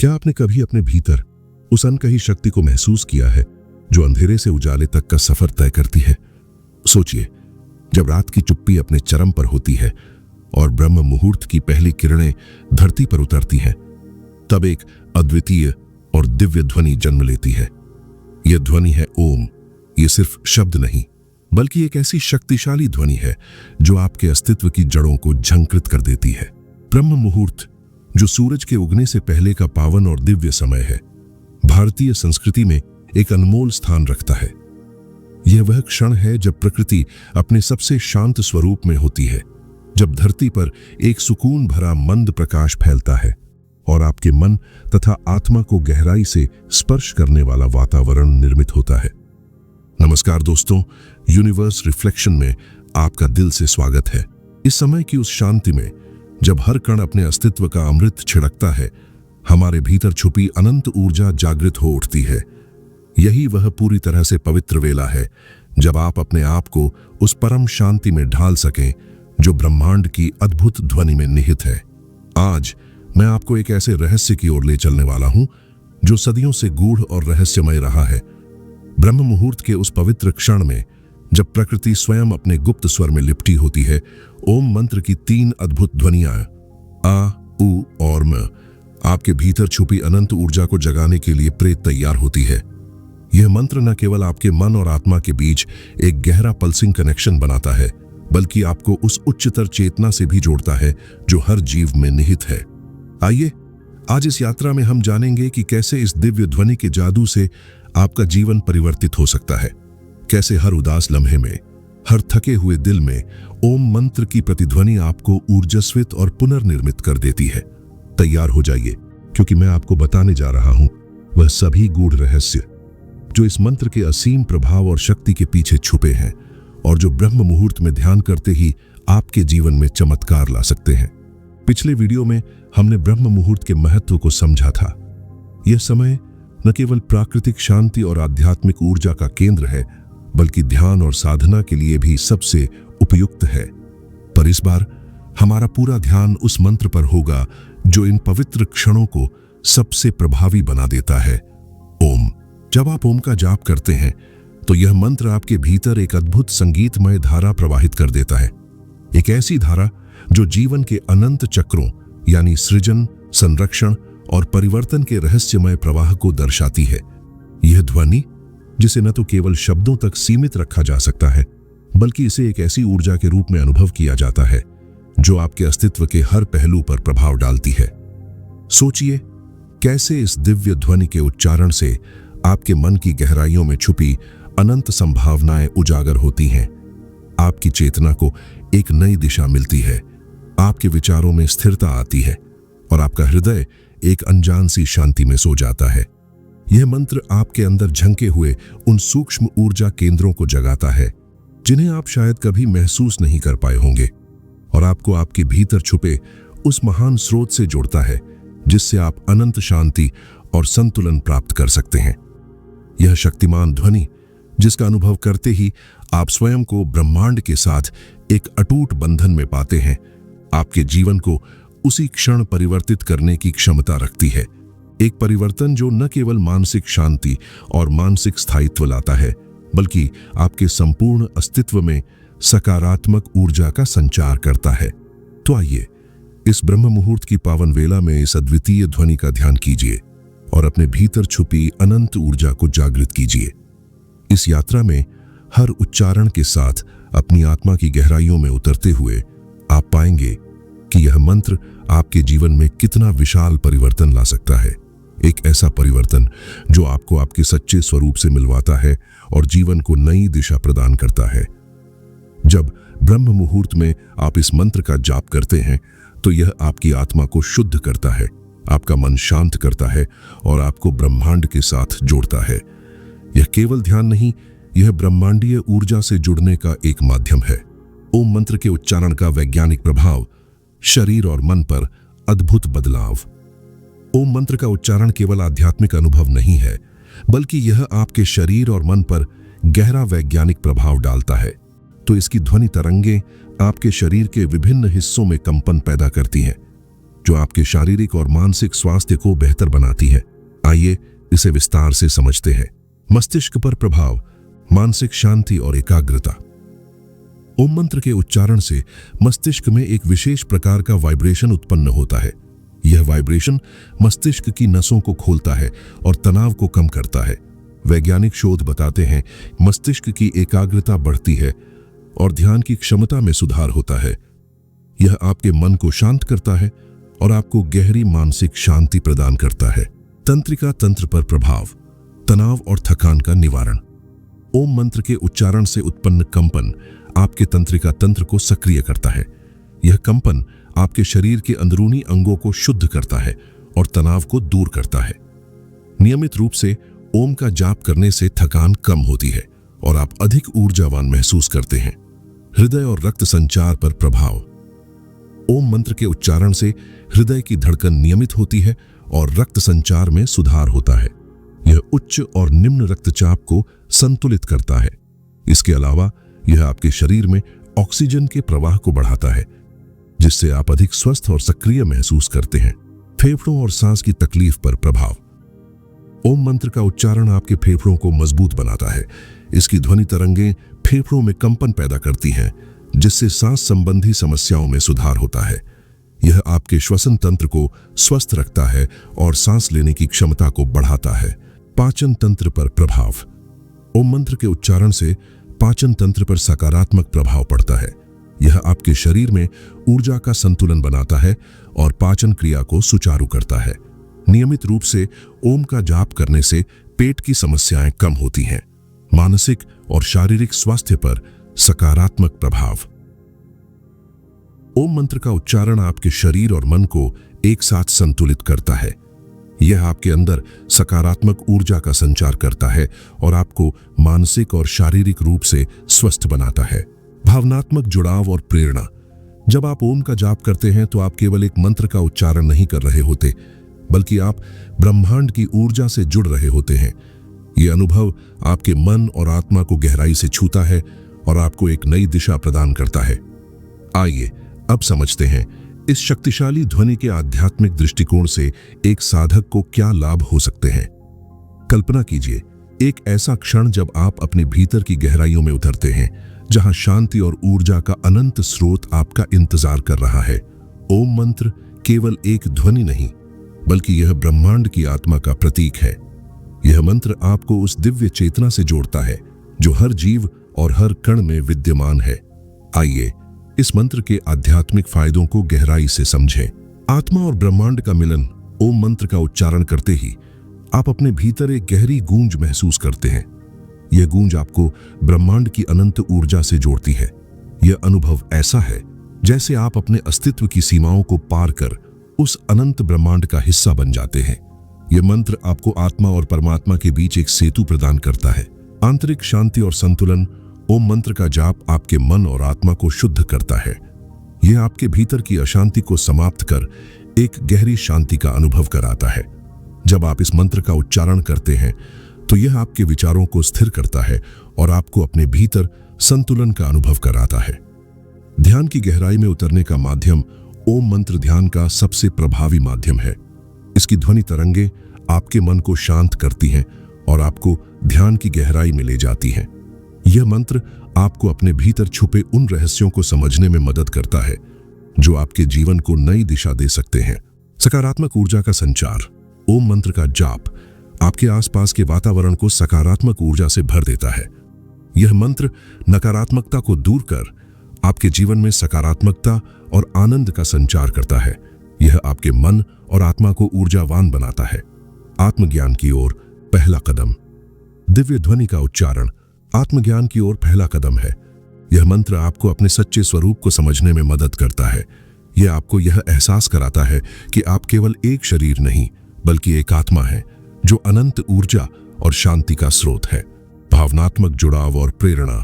क्या आपने कभी अपने भीतर उस अनकही शक्ति को महसूस किया है जो अंधेरे से उजाले तक का सफर तय करती है? सोचिए, जब रात की चुप्पी अपने चरम पर होती है और ब्रह्म मुहूर्त की पहली किरणें धरती पर उतरती हैं, तब एक अद्वितीय और दिव्य ध्वनि जन्म लेती है। यह ध्वनि है ओम। यह सिर्फ शब्द नहीं, बल्कि एक ऐसी शक्तिशाली ध्वनि है जो आपके अस्तित्व की जड़ों को झंकृत कर देती है। ब्रह्म मुहूर्त, जो सूरज के उगने से पहले का पावन और दिव्य समय है, भारतीय संस्कृति में एक अनमोल स्थान रखता है। यह वह क्षण है जब प्रकृति अपने सबसे शांत स्वरूप में होती है, जब धरती पर एक सुकून भरा मंद प्रकाश फैलता है और आपके मन तथा आत्मा को गहराई से स्पर्श करने वाला वातावरण निर्मित होता है। नमस्कार दोस्तों, यूनिवर्स रिफ्लेक्शन में आपका दिल से स्वागत है। इस समय की उस शांति में जब हर कण अपने अस्तित्व का अमृत छिड़कता है, हमारे भीतर छुपी अनंत ऊर्जा जागृत हो उठती है। यही वह पूरी तरह से पवित्र वेला है जब आप अपने आप को उस परम शांति में ढाल सकें जो ब्रह्मांड की अद्भुत ध्वनि में निहित है। आज मैं आपको एक ऐसे रहस्य की ओर ले चलने वाला हूं जो सदियों से गूढ़ और रहस्यमय रहा है। ब्रह्म मुहूर्त के उस पवित्र क्षण में जब प्रकृति स्वयं अपने गुप्त स्वर में लिपटी होती है, ओम मंत्र की 3 अद्भुत ध्वनियां आ, उ और म आपके भीतर छुपी अनंत ऊर्जा को जगाने के लिए प्रेत तैयार होती है। यह मंत्र न केवल आपके मन और आत्मा के बीच एक गहरा पल्सिंग कनेक्शन बनाता है, बल्कि आपको उस उच्चतर चेतना से भी जोड़ता है जो हर जीव में निहित है। आइए, आज इस यात्रा में हम जानेंगे कि कैसे इस दिव्य ध्वनि के जादू से आपका जीवन परिवर्तित हो सकता है। कैसे हर उदास लम्हे में, हर थके हुए दिल में ओम मंत्र की प्रतिध्वनि आपको ऊर्जस्वित और पुनर्निर्मित कर देती है। तैयार हो जाइए, क्योंकि मैं आपको बताने जा रहा हूं वह सभी गूढ़ रहस्य जो इस मंत्र के असीम प्रभाव और शक्ति के पीछे छुपे हैं और जो ब्रह्म मुहूर्त में ध्यान करते ही आपके जीवन में चमत्कार ला सकते हैं। पिछले वीडियो में हमने ब्रह्म मुहूर्त के महत्व को समझा था। यह समय न केवल प्राकृतिक शांति और आध्यात्मिक ऊर्जा का केंद्र है, बल्कि ध्यान और साधना के लिए भी सबसे उपयुक्त है। पर इस बार हमारा पूरा ध्यान उस मंत्र पर होगा जो इन पवित्र क्षणों को सबसे प्रभावी बना देता है, ओम। जब आप ओम का जाप करते हैं तो यह मंत्र आपके भीतर एक अद्भुत संगीतमय धारा प्रवाहित कर देता है। एक ऐसी धारा जो जीवन के अनंत चक्रों यानी सृजन, संरक्षण और परिवर्तन के रहस्यमय प्रवाह को दर्शाती है। यह ध्वनि, जिसे न तो केवल शब्दों तक सीमित रखा जा सकता है, बल्कि इसे एक ऐसी ऊर्जा के रूप में अनुभव किया जाता है जो आपके अस्तित्व के हर पहलू पर प्रभाव डालती है। सोचिए, कैसे इस दिव्य ध्वनि के उच्चारण से आपके मन की गहराइयों में छुपी अनंत संभावनाएं उजागर होती हैं। आपकी चेतना को एक नई दिशा मिलती है, आपके विचारों में स्थिरता आती है और आपका हृदय एक अनजान सी शांति में सो जाता है। यह मंत्र आपके अंदर झंके हुए उन सूक्ष्म ऊर्जा केंद्रों को जगाता है जिन्हें आप शायद कभी महसूस नहीं कर पाए होंगे, और आपको आपके भीतर छुपे उस महान स्रोत से जोड़ता है जिससे आप अनंत शांति और संतुलन प्राप्त कर सकते हैं। यह शक्तिमान ध्वनि, जिसका अनुभव करते ही आप स्वयं को ब्रह्मांड के साथ एक अटूट बंधन में पाते हैं, आपके जीवन को उसी क्षण परिवर्तित करने की क्षमता रखती है। एक परिवर्तन जो न केवल मानसिक शांति और मानसिक स्थायित्व लाता है, बल्कि आपके संपूर्ण अस्तित्व में सकारात्मक ऊर्जा का संचार करता है। तो आइए, इस ब्रह्म मुहूर्त की पावन वेला में इस अद्वितीय ध्वनि का ध्यान कीजिए और अपने भीतर छुपी अनंत ऊर्जा को जागृत कीजिए। इस यात्रा में हर उच्चारण के साथ अपनी आत्मा की गहराइयों में उतरते हुए आप पाएंगे कि यह मंत्र आपके जीवन में कितना विशाल परिवर्तन ला सकता है। एक ऐसा परिवर्तन जो आपको आपके सच्चे स्वरूप से मिलवाता है और जीवन को नई दिशा प्रदान करता है। जब ब्रह्म मुहूर्त में आप इस मंत्र का जाप करते हैं तो यह आपकी आत्मा को शुद्ध करता है, आपका मन शांत करता है और आपको ब्रह्मांड के साथ जोड़ता है। यह केवल ध्यान नहीं, यह ब्रह्मांडीय ऊर्जा से जुड़ने का एक माध्यम है। ओम मंत्र के उच्चारण का वैज्ञानिक प्रभाव, शरीर और मन पर अद्भुत बदलाव। ओम मंत्र का उच्चारण केवल आध्यात्मिक अनुभव नहीं है, बल्कि यह आपके शरीर और मन पर गहरा वैज्ञानिक प्रभाव डालता है। तो इसकी ध्वनि तरंगें आपके शरीर के विभिन्न हिस्सों में कंपन पैदा करती हैं। जो आपके शारीरिक और मानसिक स्वास्थ्य को बेहतर बनाती है। आइए इसे विस्तार से समझते हैं। मस्तिष्क पर प्रभाव, मानसिक शांति और एकाग्रता। ओम मंत्र के उच्चारण से मस्तिष्क में एक विशेष प्रकार का वाइब्रेशन उत्पन्न होता है। यह वाइब्रेशन मस्तिष्क की नसों को खोलता है और तनाव को कम करता है। वैज्ञानिक शोध बताते हैं मस्तिष्क की एकाग्रता बढ़ती है और ध्यान की क्षमता में सुधार होता है। यह आपके मन को शांत करता है और आपको गहरी मानसिक शांति प्रदान करता है। तंत्रिका तंत्र पर प्रभाव, तनाव और थकान का निवारण। ओम मंत्र के उच्चारण से उत्पन्न कंपन आपके तंत्रिका तंत्र को सक्रिय करता है। यह कंपन आपके शरीर के अंदरूनी अंगों को शुद्ध करता है और तनाव को दूर करता है। नियमित रूप से ओम का जाप करने से थकान कम होती है और आप अधिक ऊर्जावान महसूस करते हैं। हृदय और रक्त संचार पर प्रभाव। ओम मंत्र के उच्चारण से हृदय की धड़कन नियमित होती है और रक्त संचार में सुधार होता है। यह उच्च और निम्न रक्तचाप को संतुलित करता है। इसके अलावा यह आपके शरीर में ऑक्सीजन के प्रवाह को बढ़ाता है, जिससे आप अधिक स्वस्थ और सक्रिय महसूस करते हैं। फेफड़ों और सांस की तकलीफ पर प्रभाव। ओम मंत्र का उच्चारण आपके फेफड़ों को मजबूत बनाता है। इसकी ध्वनि तरंगें फेफड़ों में कंपन पैदा करती हैं, जिससे सांस संबंधी समस्याओं में सुधार होता है। यह आपके श्वसन तंत्र को स्वस्थ रखता है और सांस लेने की क्षमता को बढ़ाता है। पाचन तंत्र पर प्रभाव। ओम मंत्र के उच्चारण से पाचन तंत्र पर सकारात्मक प्रभाव पड़ता है। यह आपके शरीर में ऊर्जा का संतुलन बनाता है और पाचन क्रिया को सुचारू करता है। नियमित रूप से ओम का जाप करने से पेट की समस्याएं कम होती हैं। मानसिक और शारीरिक स्वास्थ्य पर सकारात्मक प्रभाव। ओम मंत्र का उच्चारण आपके शरीर और मन को एक साथ संतुलित करता है। यह आपके अंदर सकारात्मक ऊर्जा का संचार करता है और आपको मानसिक और शारीरिक रूप से स्वस्थ बनाता है। भावनात्मक जुड़ाव और प्रेरणा। जब आप ओम का जाप करते हैं तो आप केवल एक मंत्र का उच्चारण नहीं कर रहे होते, बल्कि आप ब्रह्मांड की ऊर्जा से जुड़ रहे होते हैं। यह अनुभव आपके मन और आत्मा को गहराई से छूता है और आपको एक नई दिशा प्रदान करता है। आइए अब समझते हैं इस शक्तिशाली ध्वनि के आध्यात्मिक दृष्टिकोण से एक साधक को क्या लाभ हो सकते हैं। कल्पना कीजिए एक ऐसा क्षण जब आप अपने भीतर की गहराइयों में उतरते हैं, जहां शांति और ऊर्जा का अनंत स्रोत आपका इंतजार कर रहा है। ओम मंत्र केवल एक ध्वनि नहीं, बल्कि यह ब्रह्मांड की आत्मा का प्रतीक है। यह मंत्र आपको उस दिव्य चेतना से जोड़ता है जो हर जीव और हर कण में विद्यमान है। आइए इस मंत्र के आध्यात्मिक फायदों को गहराई से समझें। आत्मा और ब्रह्मांड का मिलन। ओम मंत्र का उच्चारण करते ही आप अपने भीतर एक गहरी गूंज महसूस करते हैं। यह गूंज आपको ब्रह्मांड की अनंत ऊर्जा से जोड़ती है। यह अनुभव ऐसा है जैसे आप अपने अस्तित्व की सीमाओं को पार कर उस अनंत ब्रह्मांड का हिस्सा बन जाते हैं। यह मंत्र आपको आत्मा और परमात्मा के बीच एक सेतु प्रदान करता है। आंतरिक शांति और संतुलन। ओम मंत्र का जाप आपके मन और आत्मा को शुद्ध करता है। यह आपके भीतर की अशांति को समाप्त कर एक गहरी शांति का अनुभव कराता है। जब आप इस मंत्र का उच्चारण करते हैं तो यह आपके विचारों को स्थिर करता है और आपको अपने भीतर संतुलन का अनुभव कराता है। ध्यान की गहराई में उतरने का माध्यम। ओम मंत्र ध्यान का सबसे प्रभावी माध्यम है। इसकी ध्वनि तरंगे आपके मन को शांत करती हैं और आपको ध्यान की गहराई में ले जाती हैं। यह मंत्र आपको अपने भीतर छुपे उन रहस्यों को समझने में मदद करता है जो आपके जीवन को नई दिशा दे सकते हैं। सकारात्मक ऊर्जा का संचार। ओम मंत्र का जाप आपके आसपास के वातावरण को सकारात्मक ऊर्जा से भर देता है। यह मंत्र नकारात्मकता को दूर कर आपके जीवन में सकारात्मकता और आनंद का संचार करता है। यह आपके मन और आत्मा को ऊर्जावान बनाता है। आत्मज्ञान की ओर पहला कदम। दिव्य ध्वनि का उच्चारण आत्मज्ञान की ओर पहला कदम है। यह मंत्र आपको अपने सच्चे स्वरूप को समझने में मदद करता है। यह आपको यह एहसास कराता है कि आप केवल एक शरीर नहीं, बल्कि एक आत्मा है जो अनंत ऊर्जा और शांति का स्रोत है। भावनात्मक जुड़ाव और प्रेरणा।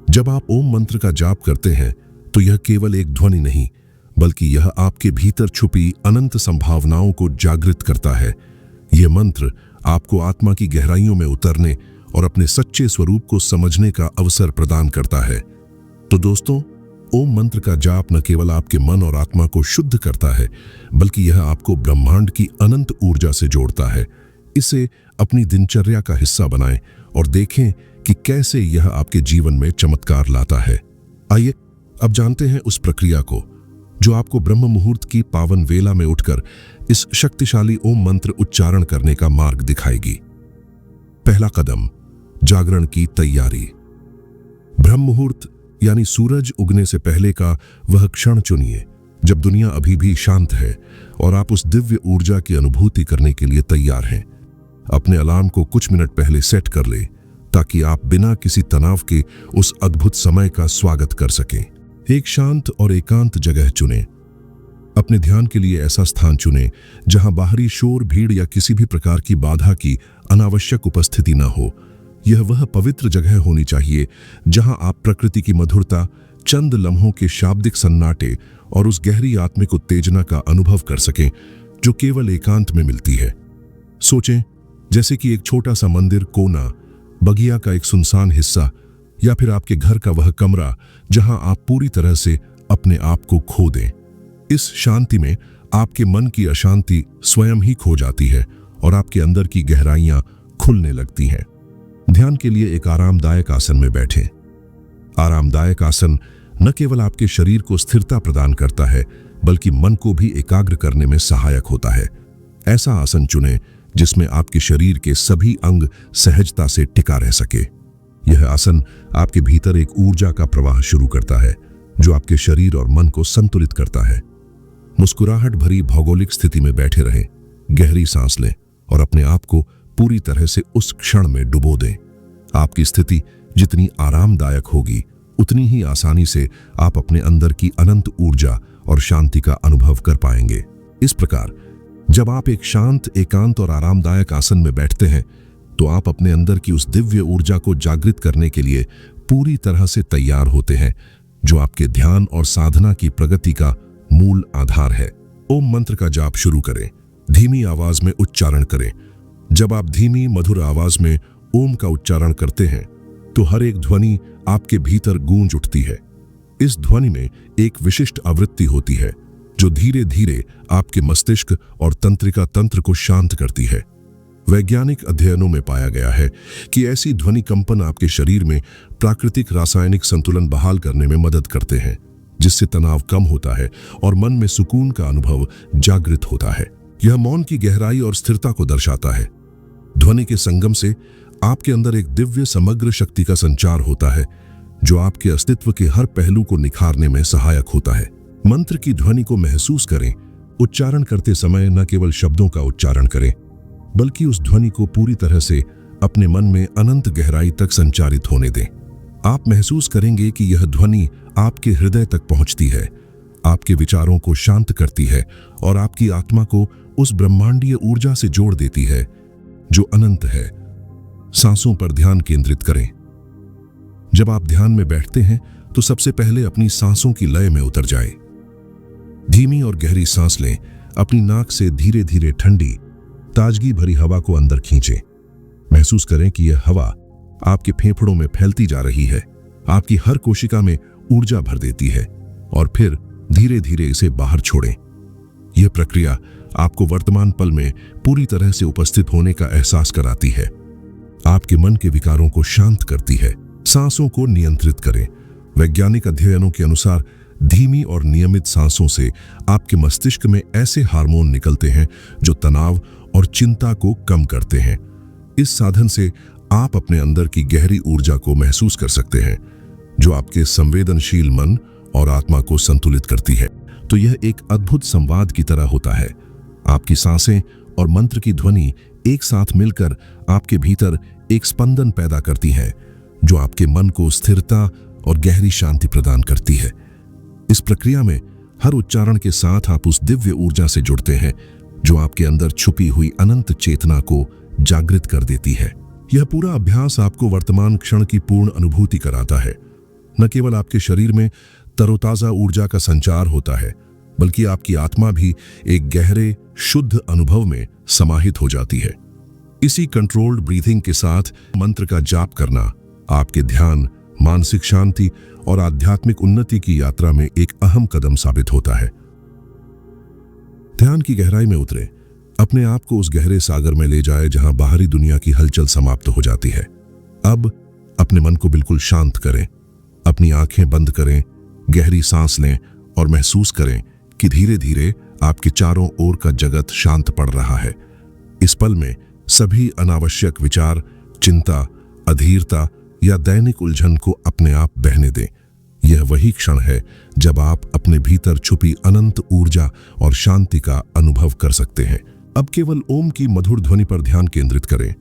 जब आप ओम मंत्र का जाप करते हैं तो यह केवल एक ध्वनि नहीं, बल्कि यह आपके भीतर छुपी अनंत संभावनाओं को जागृत करता है। यह मंत्र आपको आत्मा की गहराइयों में उतरने और अपने सच्चे स्वरूप को समझने का अवसर प्रदान करता है। तो दोस्तों, ओम मंत्र का जाप न केवल आपके मन और आत्मा को शुद्ध करता है, बल्कि यह आपको ब्रह्मांड की अनंत ऊर्जा से जोड़ता है। इसे अपनी दिनचर्या का हिस्सा बनाएं और देखें कि कैसे यह आपके जीवन में चमत्कार लाता है। आइए अब जानते हैं उस प्रक्रिया को जो आपको ब्रह्म मुहूर्त की पावन वेला में उठकर इस शक्तिशाली ओम मंत्र उच्चारण करने का मार्ग दिखाएगी। पहला कदम, जागरण की तैयारी। ब्रह्म मुहूर्त यानी सूरज उगने से पहले का वह क्षण चुनिए जब दुनिया अभी भी शांत है और आप उस दिव्य ऊर्जा की अनुभूति करने के लिए तैयार हैं। अपने अलार्म को कुछ मिनट पहले सेट कर लें ताकि आप बिना किसी तनाव के उस अद्भुत समय का स्वागत कर सकें। एक शांत और एकांत जगह चुनें। अपने ध्यान के लिए ऐसा स्थान चुनें जहां बाहरी शोर, भीड़ या किसी भी प्रकार की बाधा की अनावश्यक उपस्थिति न हो। यह वह पवित्र जगह होनी चाहिए जहां आप प्रकृति की मधुरता, चंद लम्हों के शाब्दिक सन्नाटे और उस गहरी आत्मिक उत्तेजना का अनुभव कर सकें जो केवल एकांत में मिलती है। सोचें जैसे कि एक छोटा सा मंदिर कोना, बगिया का एक सुनसान हिस्सा या फिर आपके घर का वह कमरा जहां आप पूरी तरह से अपने आप को खो दें। इस शांति में आपके मन की अशांति स्वयं ही खो जाती है और आपके अंदर की गहराइयां खुलने लगती हैं। ध्यान के लिए एक आरामदायक आसन में बैठें। आरामदायक आसन न केवल आपके शरीर को स्थिरता प्रदान करता है, बल्कि मन को भी एकाग्र करने में सहायक होता है। ऐसा आसन चुनें जिसमें आपके शरीर के सभी अंग सहजता से टिका रह सके। यह आसन आपके भीतर एक ऊर्जा का प्रवाह शुरू करता है जो आपके शरीर और मन को संतुलित करता है। मुस्कुराहट भरी भौगोलिक स्थिति में बैठे रहें, गहरी सांस लें और अपने आप को पूरी तरह से उस क्षण में डुबो दें। आपकी स्थिति जितनी आरामदायक होगी, उतनी ही आसानी से आप अपने अंदर की अनंत ऊर्जा और शांति का अनुभव कर पाएंगे। इस प्रकार जब आप एक शांत, एकांत और आरामदायक आसन में बैठते हैं तो आप अपने अंदर की उस दिव्य ऊर्जा को जागृत करने के लिए पूरी तरह से तैयार होते हैं जो आपके ध्यान और साधना की प्रगति का मूल आधार है। ओम मंत्र का जाप शुरू करें। धीमी आवाज में उच्चारण करें। जब आप धीमी मधुर आवाज में ओम का उच्चारण करते हैं तो हर एक ध्वनि आपके भीतर गूंज उठती है। इस ध्वनि में एक विशिष्ट आवृत्ति होती है जो धीरे धीरे आपके मस्तिष्क और तंत्रिका तंत्र को शांत करती है। वैज्ञानिक अध्ययनों में पाया गया है कि ऐसी ध्वनि कंपन आपके शरीर में प्राकृतिक रासायनिक संतुलन बहाल करने में मदद करते हैं, जिससे तनाव कम होता है और मन में सुकून का अनुभव जागृत होता है। यह मौन की गहराई और स्थिरता को दर्शाता है। ध्वनि के संगम से आपके अंदर एक दिव्य समग्र शक्ति का संचार होता है जो आपके अस्तित्व के हर पहलू को निखारने में सहायक होता है। मंत्र की ध्वनि को महसूस करें। उच्चारण करते समय न केवल शब्दों का उच्चारण करें, बल्कि उस ध्वनि को पूरी तरह से अपने मन में अनंत गहराई तक संचारित होने दें। आप महसूस करेंगे कि यह ध्वनि आपके हृदय तक पहुंचती है, आपके विचारों को शांत करती है और आपकी आत्मा को उस ब्रह्मांडीय ऊर्जा से जोड़ देती है जो अनंत है। सांसों पर ध्यान केंद्रित करें। जब आप ध्यान में बैठते हैं तो सबसे पहले अपनी सांसों की लय में उतर जाएं। धीमी और गहरी सांस लें। अपनी नाक से धीरे धीरे ठंडी, ताजगी भरी हवा को अंदर खींचें। महसूस करें कि यह हवा आपके फेफड़ों में फैलती जा रही है, आपकी हर कोशिका में ऊर्जा भर देती है और फिर धीरे धीरे इसे बाहर छोड़ें। यह प्रक्रिया आपको वर्तमान पल में पूरी तरह से उपस्थित होने का एहसास कराती है, आपके मन के विकारों को शांत करती है। सांसों को नियंत्रित करें। वैज्ञानिक अध्ययनों के अनुसार धीमी और नियमित सांसों से आपके मस्तिष्क में ऐसे हार्मोन निकलते हैं जो तनाव और चिंता को कम करते हैं। इस साधन से आप अपने अंदर की गहरी ऊर्जा को महसूस कर सकते हैं जो आपके संवेदनशील मन और आत्मा को संतुलित करती है। तो यह एक अद्भुत संवाद की तरह होता है। आपकी सांसें और मंत्र की ध्वनि एक साथ मिलकर आपके भीतर एक स्पंदन पैदा करती है जो आपके मन को स्थिरता और गहरी शांति प्रदान करती है। इस प्रक्रिया में हर उच्चारण के साथ आप उस दिव्य ऊर्जा से जुड़ते हैं जो आपके अंदर छुपी हुई अनंत चेतना को जागृत कर देती है। यह पूरा अभ्यास आपको वर्तमान क्षण की पूर्ण अनुभूति कराता है। न केवल आपके शरीर में तरोताजा ऊर्जा का संचार होता है, बल्कि आपकी आत्मा भी एक गहरे शुद्ध अनुभव में समाहित हो जाती है। इसी कंट्रोल्ड ब्रीथिंग के साथ मंत्र का जाप करना आपके ध्यान, मानसिक शांति और आध्यात्मिक उन्नति की यात्रा में एक अहम कदम साबित होता है। ध्यान की गहराई में उतरे, अपने आप को उस गहरे सागर में ले जाए जहां बाहरी दुनिया की हलचल समाप्त हो जाती है। अब अपने मन को बिल्कुल शांत करें, अपनी आंखें बंद करें, गहरी सांस लें और महसूस करें कि धीरे धीरे आपके चारों ओर का जगत शांत पड़ रहा है। इस पल में सभी अनावश्यक विचार, चिंता, अधीरता या दैनिक उलझन को अपने आप बहने दें। यह वही क्षण है जब आप अपने भीतर छुपी अनंत ऊर्जा और शांति का अनुभव कर सकते हैं। अब केवल ओम की मधुर ध्वनि पर ध्यान केंद्रित करें।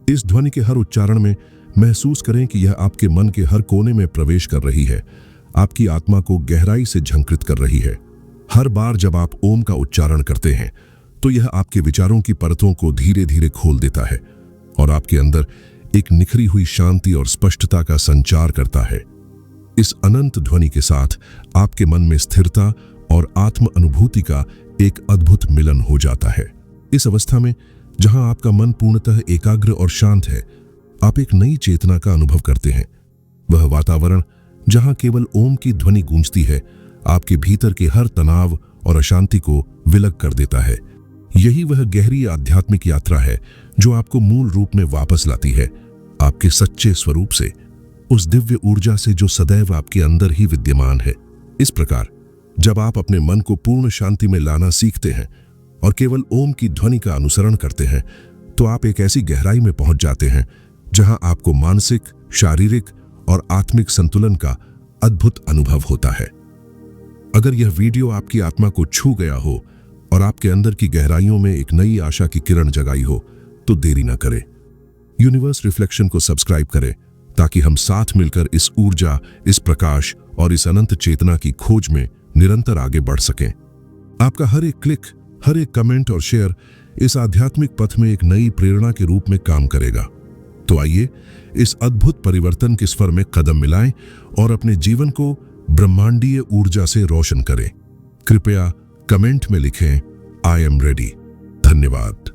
इस ध्वनि के हर उच्चारण में महसूस करें कि यह आपके मन के हर कोने में प्रवेश कर रही है, आपकी आत्मा को गहराई से झंकृत कर रही है। हर बार जब आप ओम का उच्चारण करते हैं तो यह आपके विचारों की परतों को धीरे धीरे खोल देता है और आपके अंदर एक निखरी हुई शांति और स्पष्टता का संचार करता है। इस अनंत ध्वनि के साथ आपके मन में स्थिरता और आत्म अनुभूति का एक अद्भुत मिलन हो जाता है। इस अवस्था में जहां आपका मन पूर्णतः एकाग्र और शांत है, आप एक नई चेतना का अनुभव करते हैं। वह वातावरण जहां केवल ओम की ध्वनि गूंजती है, आपके भीतर के हर तनाव और अशांति को विलग कर देता है। यही वह गहरी आध्यात्मिक यात्रा है जो आपको मूल रूप में वापस लाती है, आपके सच्चे स्वरूप से, उस दिव्य ऊर्जा से जो सदैव आपके अंदर ही विद्यमान है। इस प्रकार जब आप अपने मन को पूर्ण शांति में लाना सीखते हैं और केवल ओम की ध्वनि का अनुसरण करते हैं, तो आप एक ऐसी गहराई में पहुंच जाते हैं जहां आपको मानसिक, शारीरिक और आत्मिक संतुलन का अद्भुत अनुभव होता है। अगर यह वीडियो आपकी आत्मा को छू गया हो और आपके अंदर की गहराइयों में एक नई आशा की किरण जगाई हो, तो देरी ना करें। यूनिवर्स रिफ्लेक्शन को सब्सक्राइब करें ताकि हम साथ मिलकर इस ऊर्जा, इस प्रकाश और इस अनंत चेतना की खोज में निरंतर आगे बढ़ सकें। आपका हर एक क्लिक, हर एक कमेंट और शेयर इस आध्यात्मिक पथ में एक नई प्रेरणा के रूप में काम करेगा। तो आइए इस अद्भुत परिवर्तन के स्वर में कदम मिलाएं और अपने जीवन को ब्रह्मांडीय ऊर्जा से रोशन करें। कृपया कमेंट में लिखें, आई एम रेडी। धन्यवाद।